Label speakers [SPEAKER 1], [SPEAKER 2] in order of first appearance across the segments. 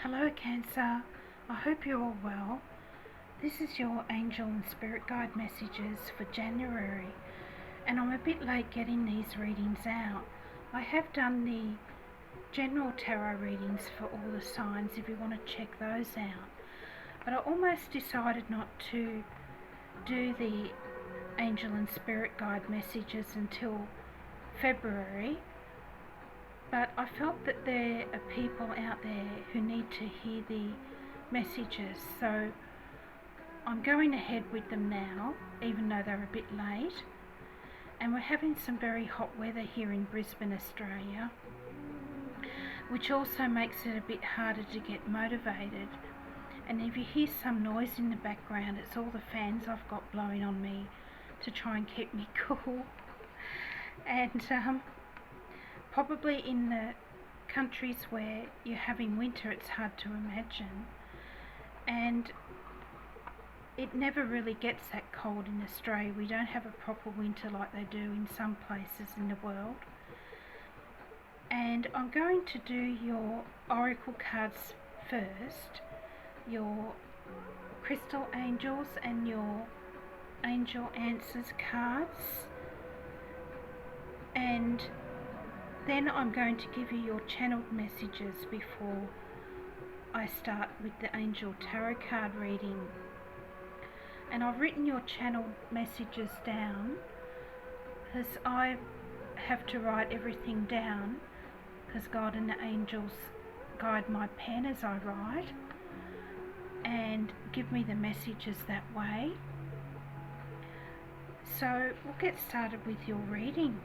[SPEAKER 1] Hello Cancer, I hope you're all well. This is your angel and spirit guide messages for January, and I'm a bit late getting these readings out. I have done the general tarot readings for all the signs if you want to check those out, but I almost decided not to do the angel and spirit guide messages until February. But I felt that there are people out there who need to hear the messages, so I'm going ahead with them now, even though they're a bit late. And we're having some very hot weather here in Brisbane, Australia, which also makes it a bit harder to get motivated. And if you hear some noise in the background, it's all the fans I've got blowing on me to try and keep me cool. And probably in the countries where you're having winter, it's hard to imagine. And it never really gets that cold in Australia. We don't have a proper winter like they do in some places in the world. And I'm going to do your oracle cards first, your crystal angels and your angel answers cards. And then I'm going to give you your channeled messages before I start with the angel tarot card reading. And I've written your channeled messages down because I have to write everything down because God and the angels guide my pen as I write and give me the messages that way. So we'll get started with your reading.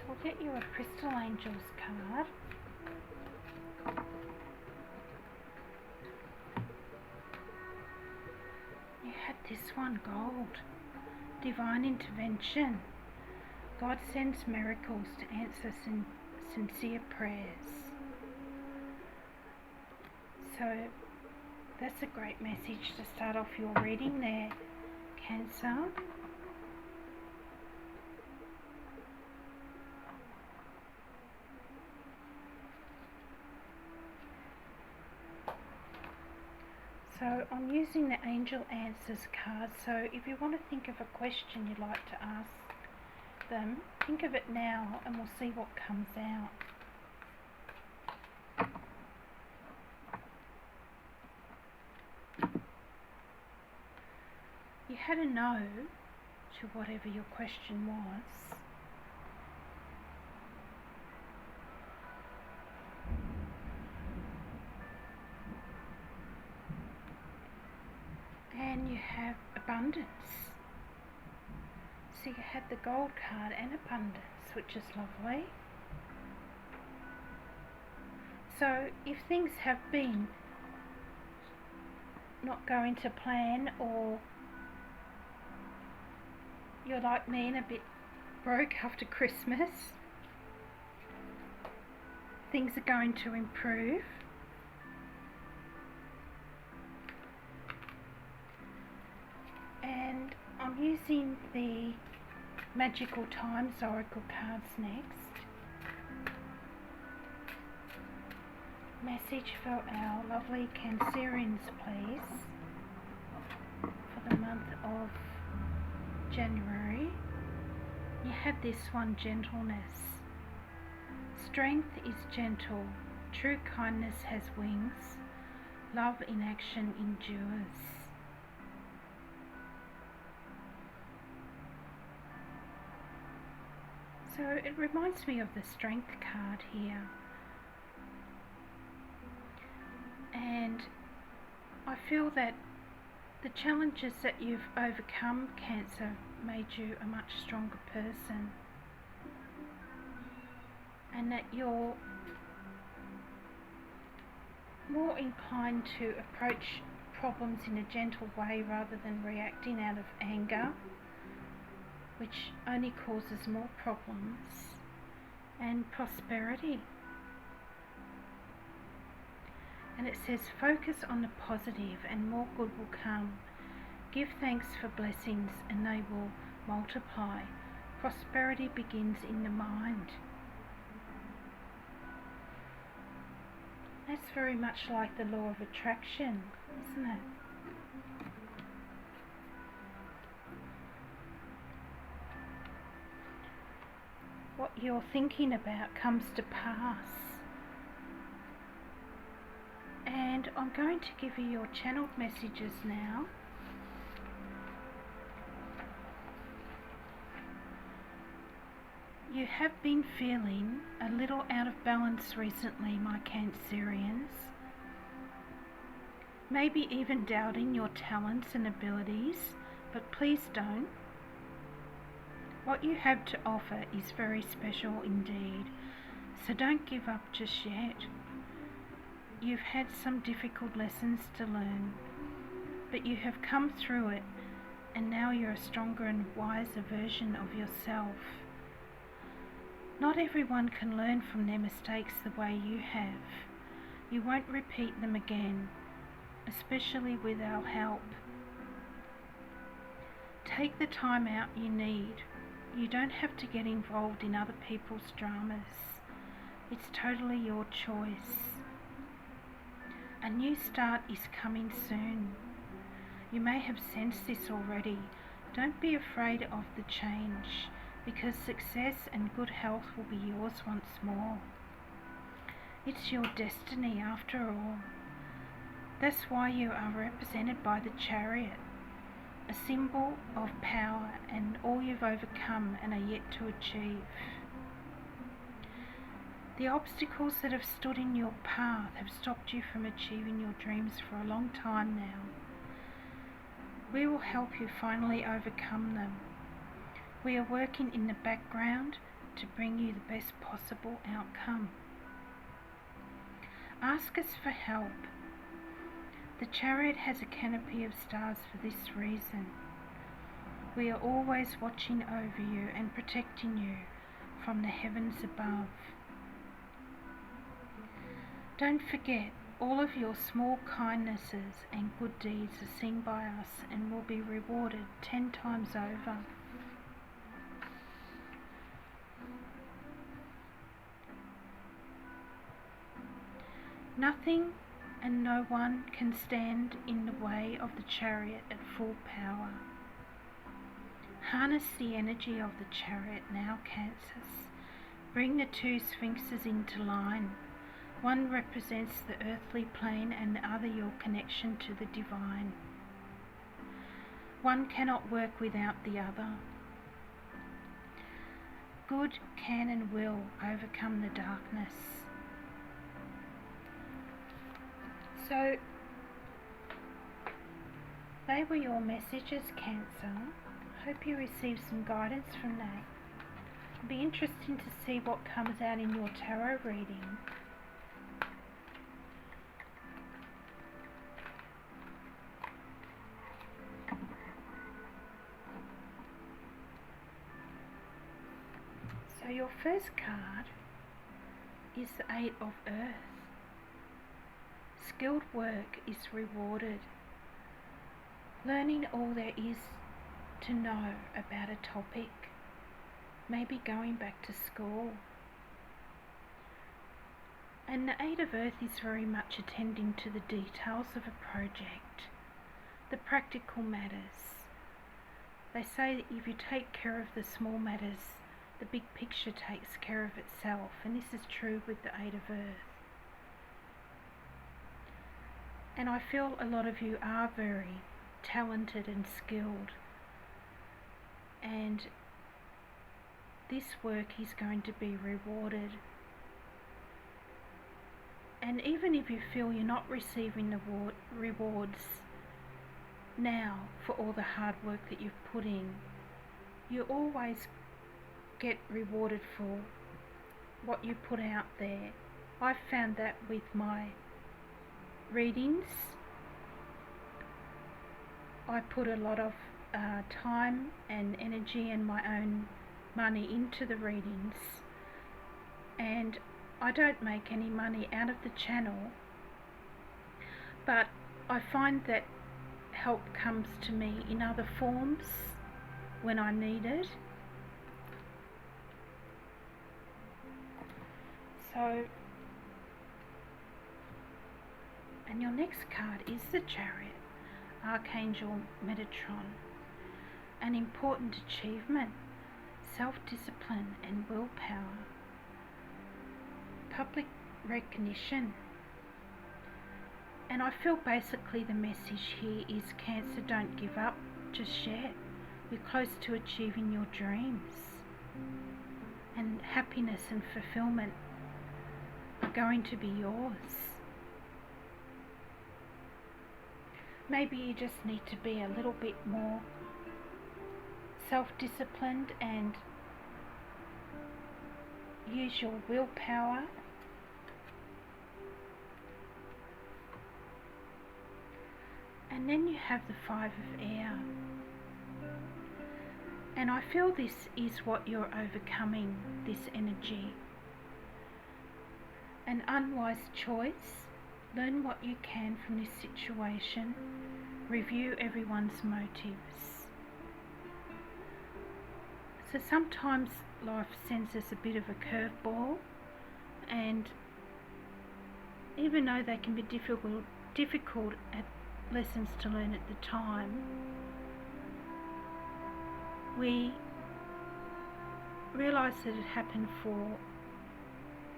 [SPEAKER 1] We'll get you a Crystal Angels card. You had this one, gold. Divine intervention. God sends miracles to answer sincere prayers. So that's a great message to start off your reading there, Cancer. So I'm using the Angel Answers card, so if you want to think of a question you'd like to ask them, think of it now and we'll see what comes out. You had a no to whatever your question was. And you have abundance. So you had the gold card and abundance, which is lovely. So if things have been not going to plan, or you're like me and a bit broke after Christmas, things are going to improve. And I'm using the Magical Times Oracle cards next. Message for our lovely Cancerians, please, for the month of January. You had this one, gentleness. Strength is gentle. True kindness has wings. Love in action endures. So it reminds me of the Strength card here. And I feel that the challenges that you've overcome, Cancer, made you a much stronger person. And that you're more inclined to approach problems in a gentle way rather than reacting out of anger, which only causes more problems, and prosperity. And it says, focus on the positive and more good will come. Give thanks for blessings and they will multiply. Prosperity begins in the mind. That's very much like the law of attraction, isn't it? What you're thinking about comes to pass. And I'm going to give you your channeled messages now. You have been feeling a little out of balance recently, my Cancerians. Maybe even doubting your talents and abilities, but please don't. What you have to offer is very special indeed, so don't give up just yet. You've had some difficult lessons to learn, but you have come through it, and now you're a stronger and wiser version of yourself. Not everyone can learn from their mistakes the way you have. You won't repeat them again, especially with our help. Take the time out you need. You don't have to get involved in other people's dramas. It's totally your choice. A new start is coming soon. You may have sensed this already. Don't be afraid of the change, because success and good health will be yours once more. It's your destiny after all. That's why you are represented by the Chariot, a symbol of power and all you've overcome and are yet to achieve. The obstacles that have stood in your path have stopped you from achieving your dreams for a long time now. We will help you finally overcome them. We are working in the background to bring you the best possible outcome. Ask us for help. The Chariot has a canopy of stars for this reason. We are always watching over you and protecting you from the heavens above. Don't forget, all of your small kindnesses and good deeds are seen by us and will be rewarded 10 times over. Nothing and no one can stand in the way of the Chariot at full power. Harness the energy of the Chariot now, Cancers. Bring the two Sphinxes into line. One represents the earthly plane and the other your connection to the divine. One cannot work without the other. Good can and will overcome the darkness. So, they were your messages, Cancer. Hope you received some guidance from that. It'll be interesting to see what comes out in your tarot reading. So your first card is the Eight of Earth. Skilled work is rewarded. Learning all there is to know about a topic. Maybe going back to school. And the Eight of Earth is very much attending to the details of a project, the practical matters. They say that if you take care of the small matters, the big picture takes care of itself, and this is true with the Eight of Earth. And I feel a lot of you are very talented and skilled, and this work is going to be rewarded. And even if you feel you're not receiving the rewards now for all the hard work that you've put in, you always get rewarded for what you put out there. I've found that with my readings. I put a lot of time and energy and my own money into the readings, and I don't make any money out of the channel, but I find that help comes to me in other forms when I need it. So, and your next card is the Chariot, Archangel Metatron. An important achievement, self-discipline and willpower, public recognition. And I feel basically the message here is Cancer, don't give up just yet. You're close to achieving your dreams. And happiness and fulfillment are going to be yours. Maybe you just need to be a little bit more self-disciplined and use your willpower. And then you have the Five of Air. And I feel this is what you're overcoming, this energy. An unwise choice. Learn what you can from this situation. Review everyone's motives. So sometimes life sends us a bit of a curveball, and even though they can be difficult at lessons to learn at the time, we realise that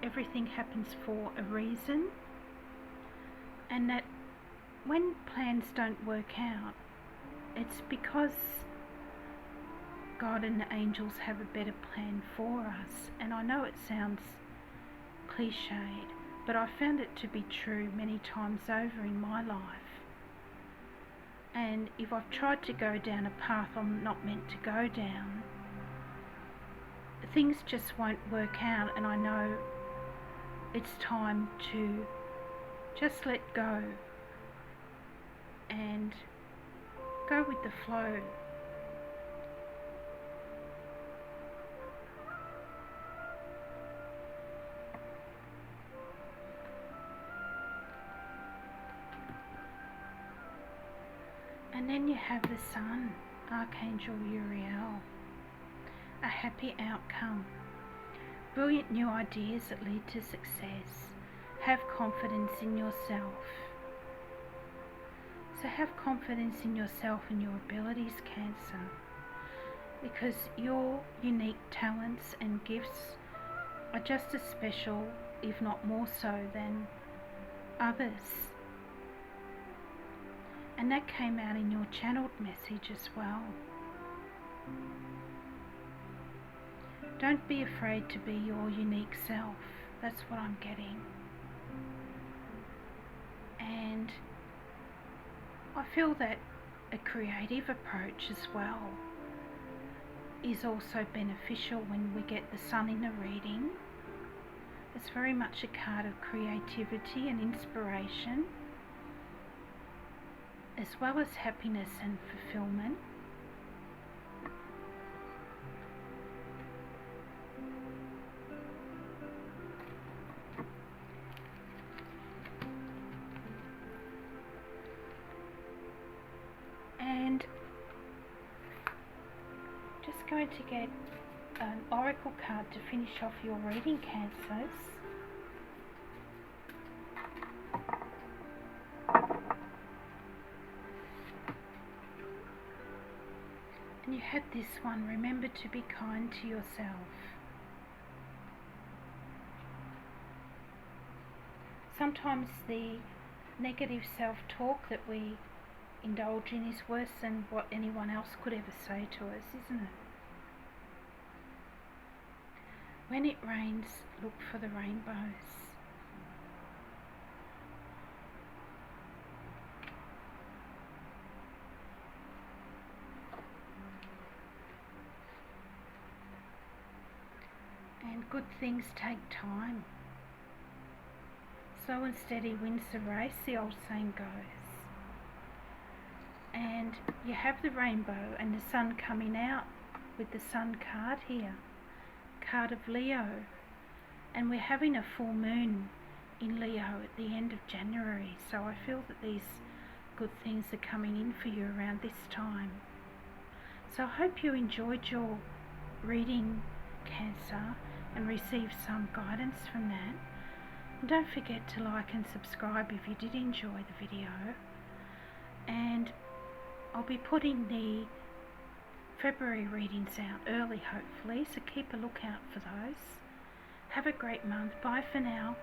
[SPEAKER 1] everything happens for a reason, and that when plans don't work out, it's because God and the angels have a better plan for us. And I know it sounds cliched, but I found it to be true many times over in my life. And if I've tried to go down a path I'm not meant to go down, things just won't work out, and I know it's time to just let go and go with the flow. And then you have the Sun, Archangel Uriel. A happy outcome. Brilliant new ideas that lead to success. Have confidence in yourself. So have confidence in yourself and your abilities, Cancer, because your unique talents and gifts are just as special, if not more so, than others. And that came out in your channeled message as well. Don't be afraid to be your unique self. That's what I'm getting. And I feel that a creative approach as well is also beneficial when we get the Sun in the reading. It's very much a card of creativity and inspiration, as well as happiness and fulfillment. And just going to get an oracle card to finish off your reading, Cancers. And you had this one, remember to be kind to yourself. Sometimes the negative self-talk that we indulge in is worse than what anyone else could ever say to us, isn't it? When it rains, look for the rainbows. And good things take time. Slow and steady wins the race, the old saying goes. And you have the rainbow and the sun coming out with the Sun card here, card of Leo. And we're having a full moon in Leo at the end of January, so I feel that these good things are coming in for you around this time. So I hope you enjoyed your reading, Cancer. and receive some guidance from that. And don't forget to like and subscribe if you did enjoy the video. And I'll be putting the February readings out early, hopefully, so keep a lookout for those. Have a great month. Bye for now.